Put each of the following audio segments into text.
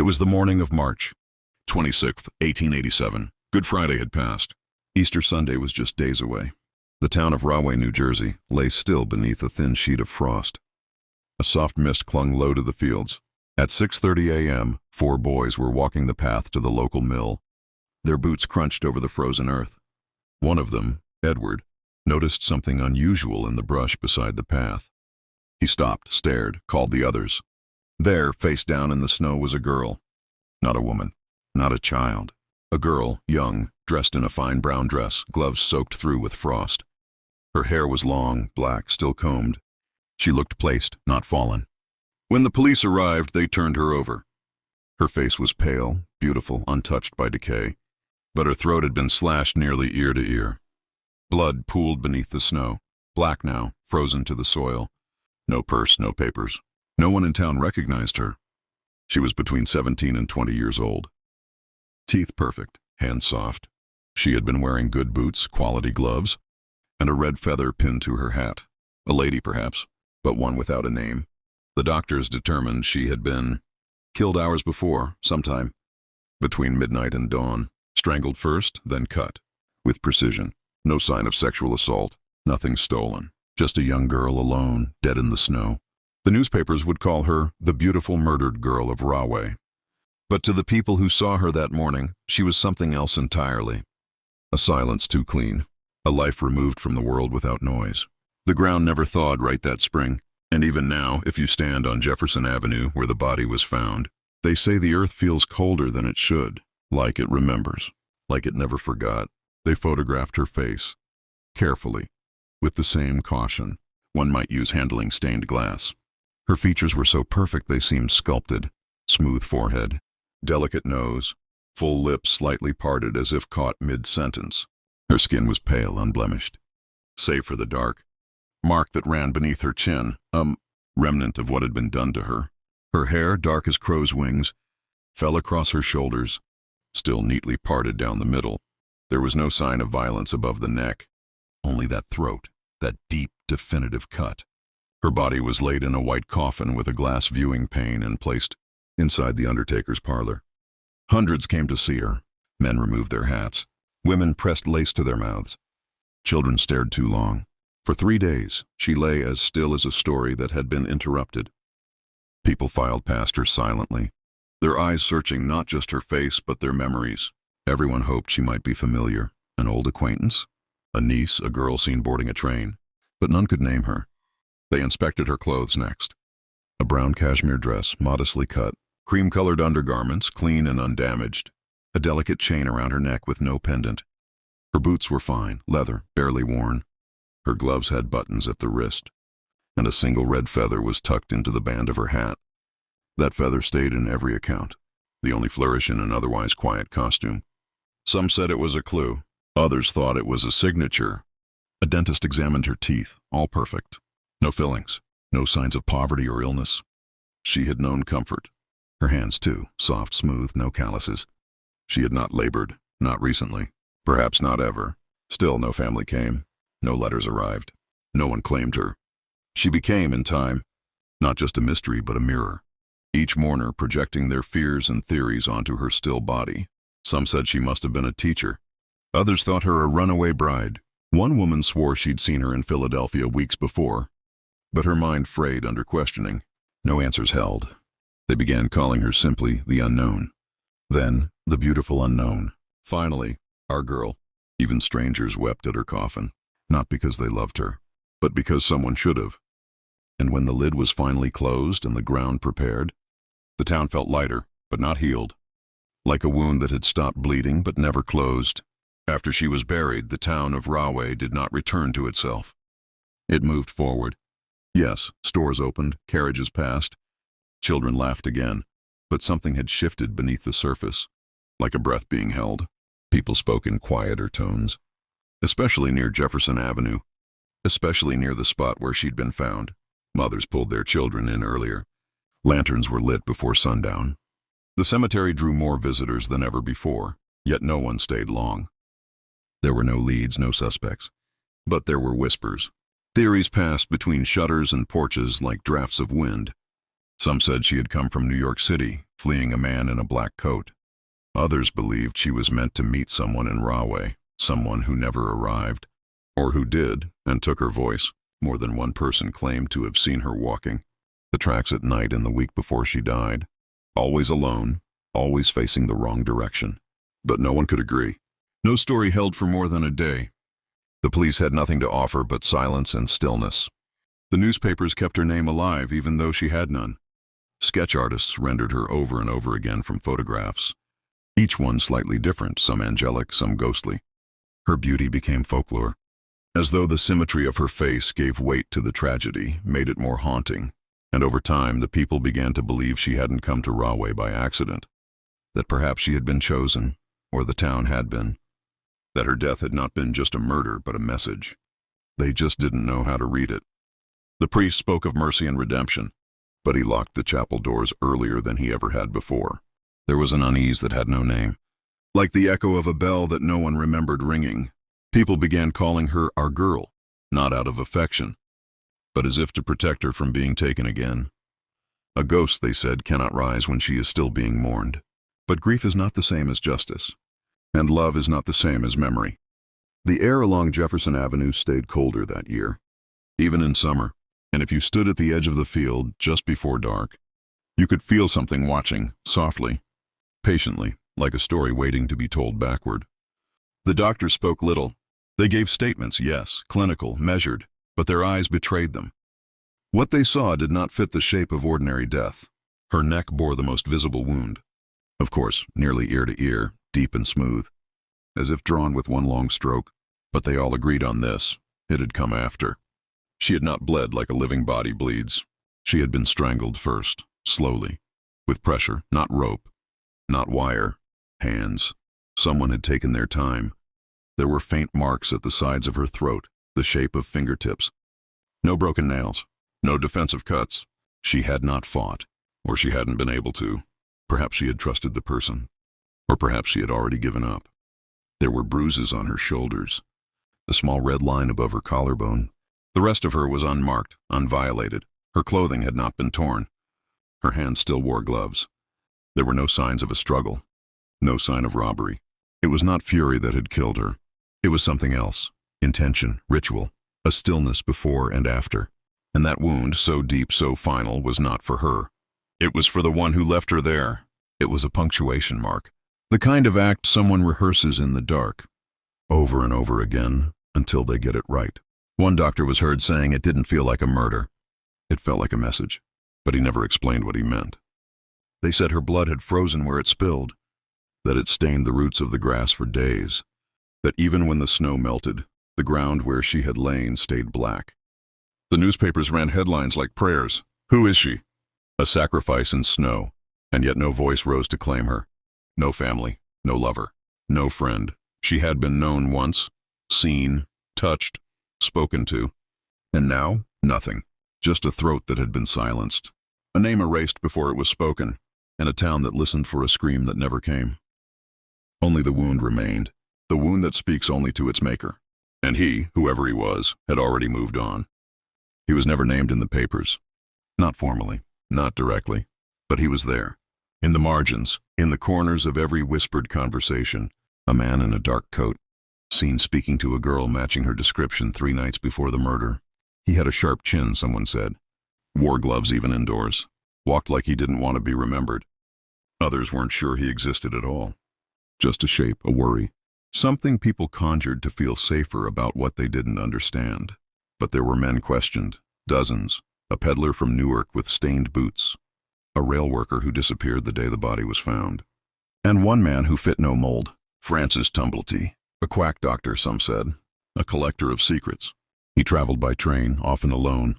was the morning of March 26th, 1887. Good Friday had passed. Easter Sunday was just days away. The town of Rahway, New Jersey, lay still beneath a thin sheet of frost. A soft mist clung low to the fields. At 6:30 a.m., 4 boys were walking the path to the local mill. Their boots crunched over the frozen earth. One of them, Edward, noticed something unusual in the brush beside the path. He stopped, stared, called the others. There, face down in the snow, was a girl. Not a woman, not a child. A girl, young, dressed in a fine brown dress, gloves soaked through with frost. Her hair was long, black, still combed. She looked placed, not fallen. When the police arrived, they turned her over. Her face was pale, beautiful, untouched by decay, but her throat had been slashed nearly ear to ear. Blood pooled beneath the snow, black now, frozen to the soil. No purse, no papers. No one in town recognized her. She was between 17 and 20 years old. Teeth perfect, hands soft. She had been wearing good boots, quality gloves, and a red feather pinned to her hat. A lady, perhaps, but one without a name. The doctors determined she had been killed hours before, sometime between midnight and dawn. Strangled first, then cut, with precision. No sign of sexual assault, nothing stolen. Just a young girl alone, dead in the snow. The newspapers would call her the beautiful murdered girl of Rahway. But to the people who saw her that morning, she was something else entirely. A silence too clean, a life removed from the world without noise. The ground never thawed right that spring, and even now, if you stand on Jefferson Avenue where the body was found, they say the earth feels colder than it should, like it remembers, like it never forgot. They photographed her face, carefully, with the same caution one might use handling stained glass. Her features were so perfect they seemed sculpted. Smooth forehead, delicate nose, full lips slightly parted as if caught mid-sentence. Her skin was pale, unblemished, save for the dark mark that ran beneath her chin, remnant of what had been done to her. Her hair, dark as crow's wings, fell across her shoulders, still neatly parted down the middle. There was no sign of violence above the neck, only that throat, that deep, definitive cut. Her body was laid in a white coffin with a glass viewing pane and placed inside the undertaker's parlor. Hundreds came to see her. Men removed their hats. Women pressed lace to their mouths. Children stared too long. For 3 days, she lay as still as a story that had been interrupted. People filed past her silently, their eyes searching not just her face but their memories. Everyone hoped she might be familiar, an old acquaintance, a niece, a girl seen boarding a train, but none could name her. They inspected her clothes next. A brown cashmere dress, modestly cut, cream-colored undergarments, clean and undamaged, a delicate chain around her neck with no pendant. Her boots were fine, leather, barely worn. Her gloves had buttons at the wrist, and a single red feather was tucked into the band of her hat. That feather stayed in every account, the only flourish in an otherwise quiet costume. Some said it was a clue. Others thought it was a signature. A dentist examined her teeth, all perfect. No fillings, no signs of poverty or illness. She had known comfort. Her hands, too, soft, smooth, no calluses. She had not labored, not recently, perhaps not ever. Still, no family came. No letters arrived. No one claimed her. She became, in time, not just a mystery but a mirror, each mourner projecting their fears and theories onto her still body. Some said she must have been a teacher. Others thought her a runaway bride. One woman swore she'd seen her in Philadelphia weeks before, but her mind frayed under questioning. No answers held. They began calling her simply the unknown. Then, the beautiful unknown. Finally, our girl. Even strangers wept at her coffin, not because they loved her, but because someone should have. And when the lid was finally closed and the ground prepared, the town felt lighter, but not healed, like a wound that had stopped bleeding but never closed. After she was buried, the town of Rahway did not return to itself. It moved forward. Yes, stores opened, carriages passed, children laughed again, but something had shifted beneath the surface, like a breath being held. People spoke in quieter tones, especially near Jefferson Avenue, especially near the spot where she'd been found. Mothers pulled their children in earlier. Lanterns were lit before sundown. The cemetery drew more visitors than ever before, yet no one stayed long. There were no leads, no suspects, but there were whispers. Theories passed between shutters and porches like drafts of wind. Some said she had come from New York City, fleeing a man in a black coat. Others believed she was meant to meet someone in Rahway, someone who never arrived, or who did and took her voice. More than one person claimed to have seen her walking the tracks at night in the week before she died, always alone, always facing the wrong direction. But no one could agree. No story held for more than a day. The police had nothing to offer but silence and stillness. The newspapers kept her name alive even though she had none. Sketch artists rendered her over and over again from photographs, each one slightly different, some angelic, some ghostly. Her beauty became folklore, as though the symmetry of her face gave weight to the tragedy, made it more haunting, and over time the people began to believe she hadn't come to Rahway by accident, that perhaps she had been chosen, or the town had been, that her death had not been just a murder but a message. They just didn't know how to read it. The priest spoke of mercy and redemption, but he locked the chapel doors earlier than he ever had before. There was an unease that had no name. Like the echo of a bell that no one remembered ringing, people began calling her our girl, not out of affection, but as if to protect her from being taken again. A ghost, they said, cannot rise when she is still being mourned. But grief is not the same as justice, and love is not the same as memory. The air along Jefferson Avenue stayed colder that year, even in summer, and if you stood at the edge of the field just before dark, you could feel something watching, softly, patiently, like a story waiting to be told backward. The doctors spoke little. They gave statements, yes, clinical, measured, but their eyes betrayed them. What they saw did not fit the shape of ordinary death. Her neck bore the most visible wound. Of course, nearly ear to ear, deep and smooth, as if drawn with one long stroke, but they all agreed on this. It had come after. She had not bled like a living body bleeds. She had been strangled first, slowly, with pressure, not rope, not wire, hands. Someone had taken their time. There were faint marks at the sides of her throat, the shape of fingertips. No broken nails, no defensive cuts. She had not fought, or she hadn't been able to. Perhaps she had trusted the person, or perhaps she had already given up. There were bruises on her shoulders, a small red line above her collarbone. The rest of her was unmarked, unviolated. Her clothing had not been torn. Her hands still wore gloves. There were no signs of a struggle, no sign of robbery. It was not fury that had killed her. It was something else, intention, ritual, a stillness before and after. And that wound, so deep, so final, was not for her. It was for the one who left her there. It was a punctuation mark, the kind of act someone rehearses in the dark, over and over again, until they get it right. One doctor was heard saying it didn't feel like a murder. It felt like a message, but he never explained what he meant. They said her blood had frozen where it spilled, that it stained the roots of the grass for days, that even when the snow melted, the ground where she had lain stayed black. The newspapers ran headlines like prayers. Who is she? A sacrifice in snow, and yet no voice rose to claim her. No family, no lover, no friend. She had been known once, seen, touched, spoken to, and now nothing. Just a throat that had been silenced, a name erased before it was spoken, and a town that listened for a scream that never came. Only the wound remained, the wound that speaks only to its maker. And he, whoever he was, had already moved on. He was never named in the papers. Not formally, not directly, but he was there. In the margins, in the corners of every whispered conversation, a man in a dark coat, seen speaking to a girl matching her description 3 nights before the murder. He had a sharp chin, someone said. Wore gloves even indoors. Walked like he didn't want to be remembered. Others weren't sure he existed at all. Just a shape, a worry. Something people conjured to feel safer about what they didn't understand. But there were men questioned, dozens. A peddler from Newark with stained boots. A rail worker who disappeared the day the body was found. And one man who fit no mold, Francis Tumblety. A quack doctor, some said. A collector of secrets. He traveled by train, often alone,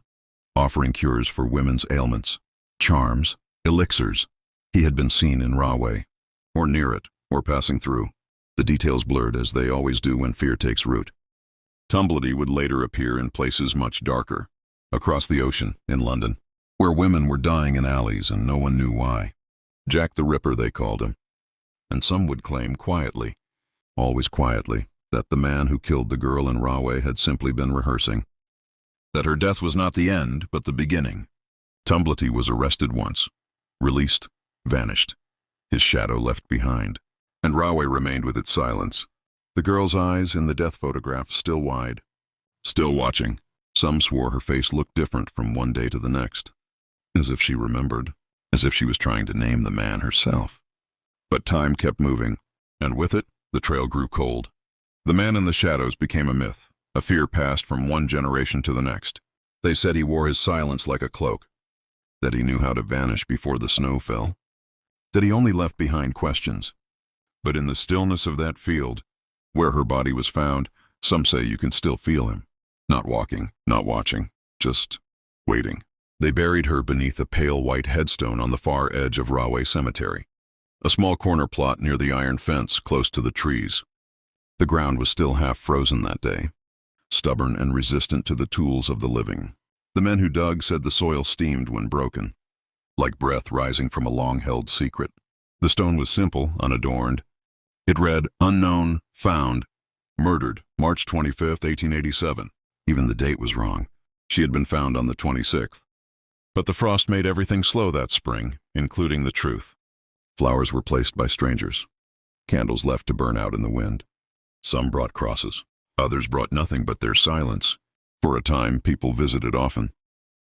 offering cures for women's ailments, charms, elixirs. He had been seen in Rahway, or near it, or passing through. The details blurred as they always do when fear takes root. Tumblety would later appear in places much darker, across the ocean, in London, where women were dying in alleys and no one knew why. Jack the Ripper, they called him. And some would claim quietly, always quietly, that the man who killed the girl in Rahway had simply been rehearsing. That her death was not the end, but the beginning. Tumblety was arrested once, released, vanished, his shadow left behind, and Rahway remained with its silence. The girl's eyes in the death photograph still wide, still watching. Some swore her face looked different from one day to the next, as if she remembered, as if she was trying to name the man herself. But time kept moving, and with it, the trail grew cold. The man in the shadows became a myth, a fear passed from one generation to the next. They said he wore his silence like a cloak, that he knew how to vanish before the snow fell, that he only left behind questions. But in the stillness of that field, where her body was found, some say you can still feel him. Not walking, not watching, just waiting. They buried her beneath a pale white headstone on the far edge of Rahway Cemetery, a small corner plot near the iron fence close to the trees. The ground was still half frozen that day, stubborn and resistant to the tools of the living. The men who dug said the soil steamed when broken, like breath rising from a long-held secret. The stone was simple, unadorned. It read, "Unknown, found, murdered, March 25th, 1887. Even the date was wrong. She had been found on the 26th. But the frost made everything slow that spring, including the truth. Flowers were placed by strangers, candles left to burn out in the wind. Some brought crosses. Others brought nothing but their silence. For a time, people visited often.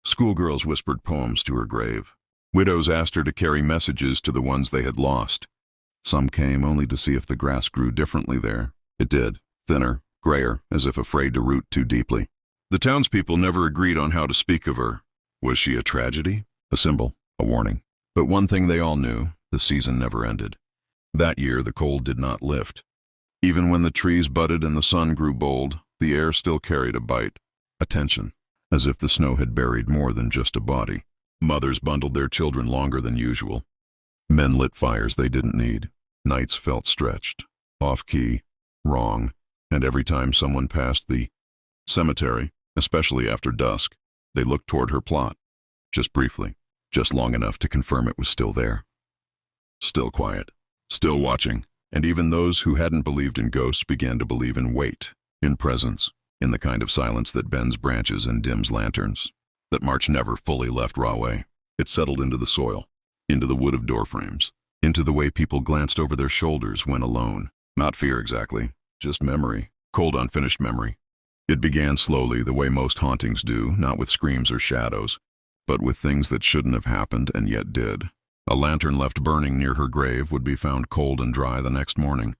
Schoolgirls whispered poems to her grave. Widows asked her to carry messages to the ones they had lost. Some came only to see if the grass grew differently there. It did, thinner, grayer, as if afraid to root too deeply. The townspeople never agreed on how to speak of her. Was she a tragedy? A symbol? A warning? But one thing they all knew, the season never ended. That year, the cold did not lift. Even when the trees budded and the sun grew bold, the air still carried a bite, a tension, as if the snow had buried more than just a body. Mothers bundled their children longer than usual. Men lit fires they didn't need. Nights felt stretched, off-key, wrong, and every time someone passed the cemetery, especially after dusk, they looked toward her plot, just briefly, just long enough to confirm it was still there. Still quiet, still watching, and even those who hadn't believed in ghosts began to believe in weight, in presence, in the kind of silence that bends branches and dims lanterns. That march never fully left Rahway. It settled into the soil, into the wood of doorframes, into the way people glanced over their shoulders when alone. Not fear exactly, just memory, cold unfinished memory. It began slowly, the way most hauntings do, not with screams or shadows, but with things that shouldn't have happened and yet did. A lantern left burning near her grave would be found cold and dry the next morning.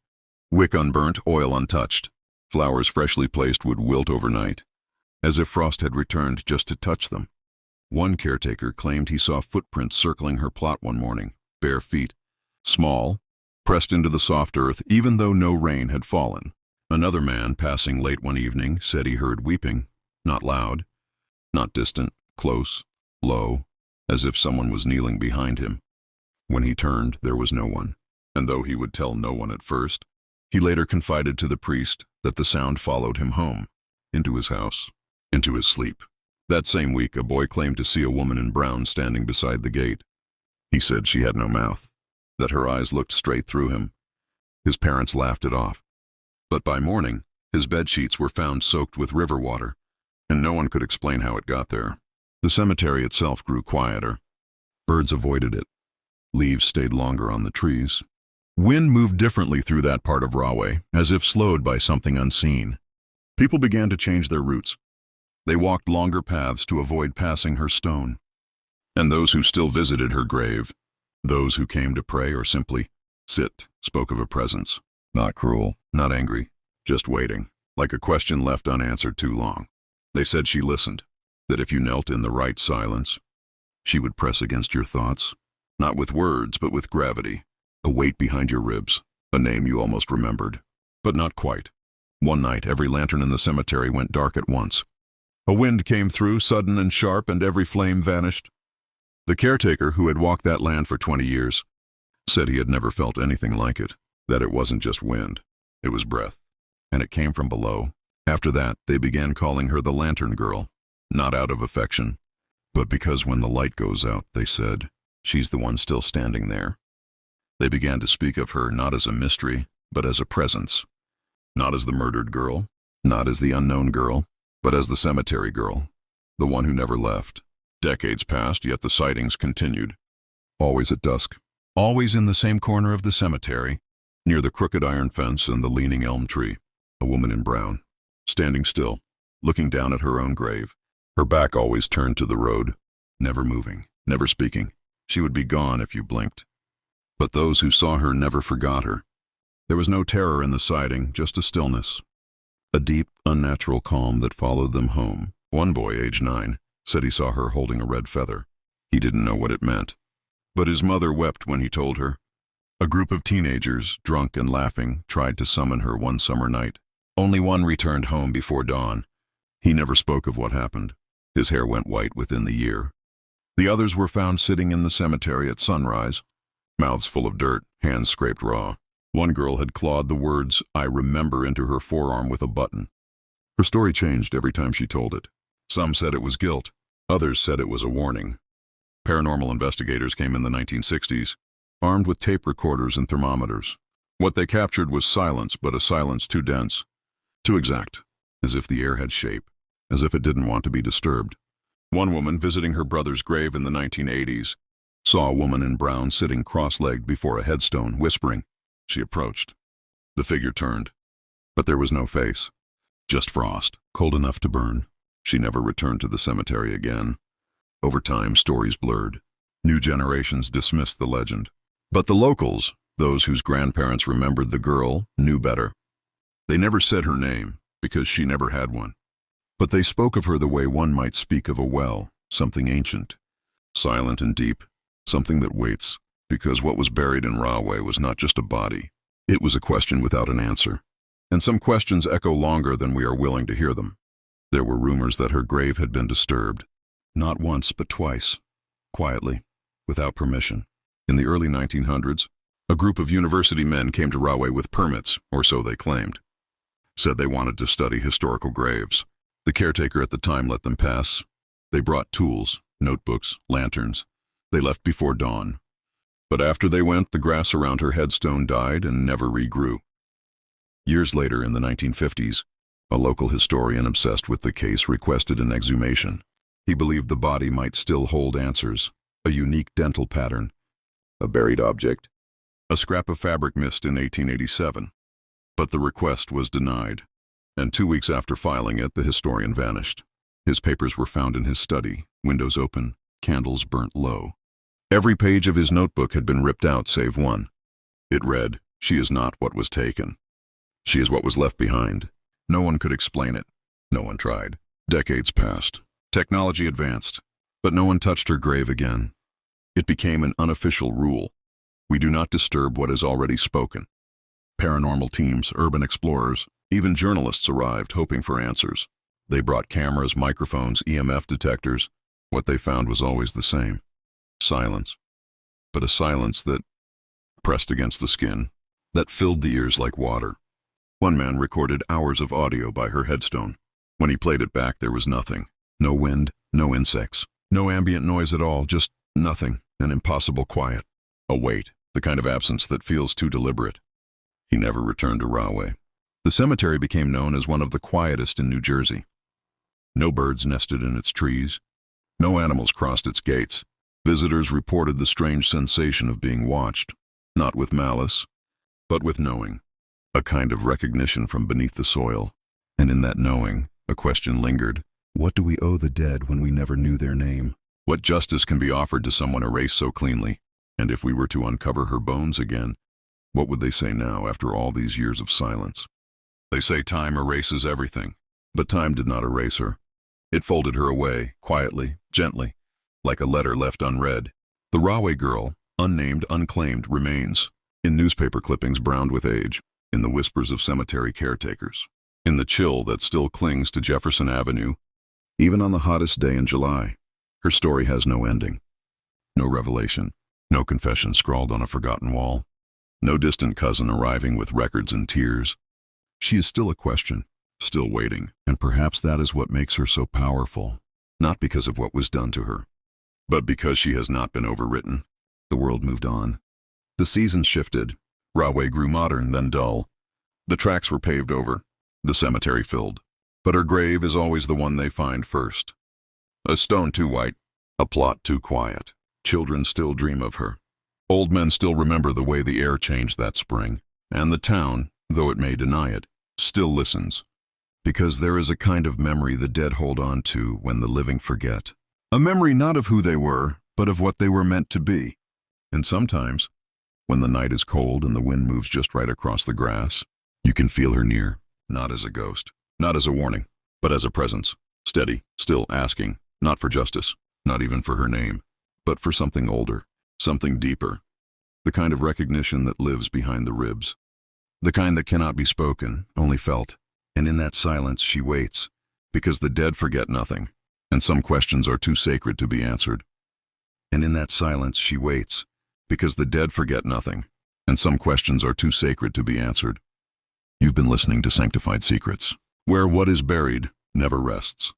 Wick unburnt, oil untouched. Flowers freshly placed would wilt overnight, as if frost had returned just to touch them. One caretaker claimed he saw footprints circling her plot one morning, bare feet, small, pressed into the soft earth even though no rain had fallen. Another man, passing late one evening, said he heard weeping, not loud, not distant, close, low, as if someone was kneeling behind him. When he turned, there was no one, and though he would tell no one at first, he later confided to the priest that the sound followed him home, into his house, into his sleep. That same week, a boy claimed to see a woman in brown standing beside the gate. He said she had no mouth, that her eyes looked straight through him. His parents laughed it off. But by morning, his bedsheets were found soaked with river water, and no one could explain how it got there. The cemetery itself grew quieter. Birds avoided it. Leaves stayed longer on the trees. Wind moved differently through that part of Rahway, as if slowed by something unseen. People began to change their routes. They walked longer paths to avoid passing her stone. And those who still visited her grave, those who came to pray or simply sit, spoke of a presence. Not cruel, not angry, just waiting, like a question left unanswered too long. They said she listened, that if you knelt in the right silence, she would press against your thoughts, not with words, but with gravity, a weight behind your ribs, a name you almost remembered, but not quite. One night, every lantern in the cemetery went dark at once. A wind came through, sudden and sharp, and every flame vanished. The caretaker, who had walked that land for 20 years, said he had never felt anything like it. That it wasn't just wind, it was breath, and it came from below. After that, they began calling her the Lantern Girl, not out of affection, but because when the light goes out, they said, she's the one still standing there. They began to speak of her not as a mystery, but as a presence, not as the murdered girl, not as the unknown girl, but as the cemetery girl, the one who never left, Decades passed, yet the sightings continued. Always at dusk. Always in the same corner of the cemetery, near the crooked iron fence and the leaning elm tree. A woman in brown, standing still, looking down at her own grave. Her back always turned to the road, never moving, never speaking. She would be gone if you blinked. But those who saw her never forgot her. There was no terror in the sighting, just a stillness. A deep, unnatural calm that followed them home. One boy, age 9, said he saw her holding a red feather. He didn't know what it meant. But his mother wept when he told her. A group of teenagers, drunk and laughing, tried to summon her one summer night. Only one returned home before dawn. He never spoke of what happened. His hair went white within the year. The others were found sitting in the cemetery at sunrise, mouths full of dirt, hands scraped raw. One girl had clawed the words, "I remember," into her forearm with a button. Her story changed every time she told it. Some said it was guilt. Others said it was a warning. Paranormal investigators came in the 1960s, armed with tape recorders and thermometers. What they captured was silence, but a silence too dense, too exact, as if the air had shape, as if it didn't want to be disturbed. One woman, visiting her brother's grave in the 1980s, saw a woman in brown sitting cross-legged before a headstone, whispering. She approached. The figure turned, but there was no face. Just frost, cold enough to burn. She never returned to the cemetery again. Over time, stories blurred. New generations dismissed the legend. But the locals, those whose grandparents remembered the girl, knew better. They never said her name, because she never had one. But they spoke of her the way one might speak of a well, something ancient, silent and deep, something that waits, because what was buried in Rahway was not just a body. It was a question without an answer. And some questions echo longer than we are willing to hear them. There were rumors that her grave had been disturbed, not once but twice, quietly, without permission. In the early 1900s, a group of university men came to Rahway with permits, or so they claimed. Said they wanted to study historical graves. The caretaker at the time let them pass. They brought tools, notebooks, lanterns. They left before dawn. But after they went, the grass around her headstone died and never regrew. Years later, in the 1950s, a local historian obsessed with the case requested an exhumation. He believed the body might still hold answers, a unique dental pattern, a buried object, a scrap of fabric missed in 1887. But the request was denied, and 2 weeks after filing it, the historian vanished. His papers were found in his study, windows open, candles burnt low. Every page of his notebook had been ripped out save one. It read, "She is not what was taken. She is what was left behind." No one could explain it. No one tried. Decades passed. Technology advanced, but no one touched her grave again. It became an unofficial rule. We do not disturb what is already spoken. Paranormal teams, urban explorers, even journalists arrived hoping for answers. They brought cameras, microphones, EMF detectors. What they found was always the same. Silence. But a silence that pressed against the skin, that filled the ears like water. One man recorded hours of audio by her headstone. When he played it back, there was nothing. No wind, no insects, no ambient noise at all, just nothing, an impossible quiet. A wait, the kind of absence that feels too deliberate. He never returned to Rahway. The cemetery became known as one of the quietest in New Jersey. No birds nested in its trees. No animals crossed its gates. Visitors reported the strange sensation of being watched, not with malice, but with knowing. A kind of recognition from beneath the soil. And in that knowing, a question lingered. What do we owe the dead when we never knew their name? What justice can be offered to someone erased so cleanly? And if we were to uncover her bones again, what would they say now after all these years of silence? They say time erases everything, but time did not erase her. It folded her away, quietly, gently, like a letter left unread. The Rahway girl, unnamed, unclaimed, remains, in newspaper clippings browned with age, in the whispers of cemetery caretakers, in the chill that still clings to Jefferson Avenue, even on the hottest day in July. Her story has no ending, no revelation, no confession scrawled on a forgotten wall, no distant cousin arriving with records and tears. She is still a question, still waiting, and perhaps that is what makes her so powerful, not because of what was done to her, but because she has not been overwritten. The world moved on. The seasons shifted. Rahway grew modern, then dull. The tracks were paved over, the cemetery filled. But her grave is always the one they find first. A stone too white, A plot too quiet. Children still dream of her. Old men still remember the way the air changed that spring, and the town, though it may deny it, still listens. Because there is a kind of memory the dead hold on to when the living forget. A memory not of who they were, but of what they were meant to be. And sometimes, when the night is cold and the wind moves just right across the grass, you can feel her near, not as a ghost, not as a warning, but as a presence, steady, still asking, not for justice, not even for her name, but for something older, something deeper, the kind of recognition that lives behind the ribs, the kind that cannot be spoken, only felt, and in that silence she waits, because the dead forget nothing, and some questions are too sacred to be answered. And in that silence she waits, because the dead forget nothing, and some questions are too sacred to be answered. You've been listening to Sanctified Secrets, where what is buried never rests.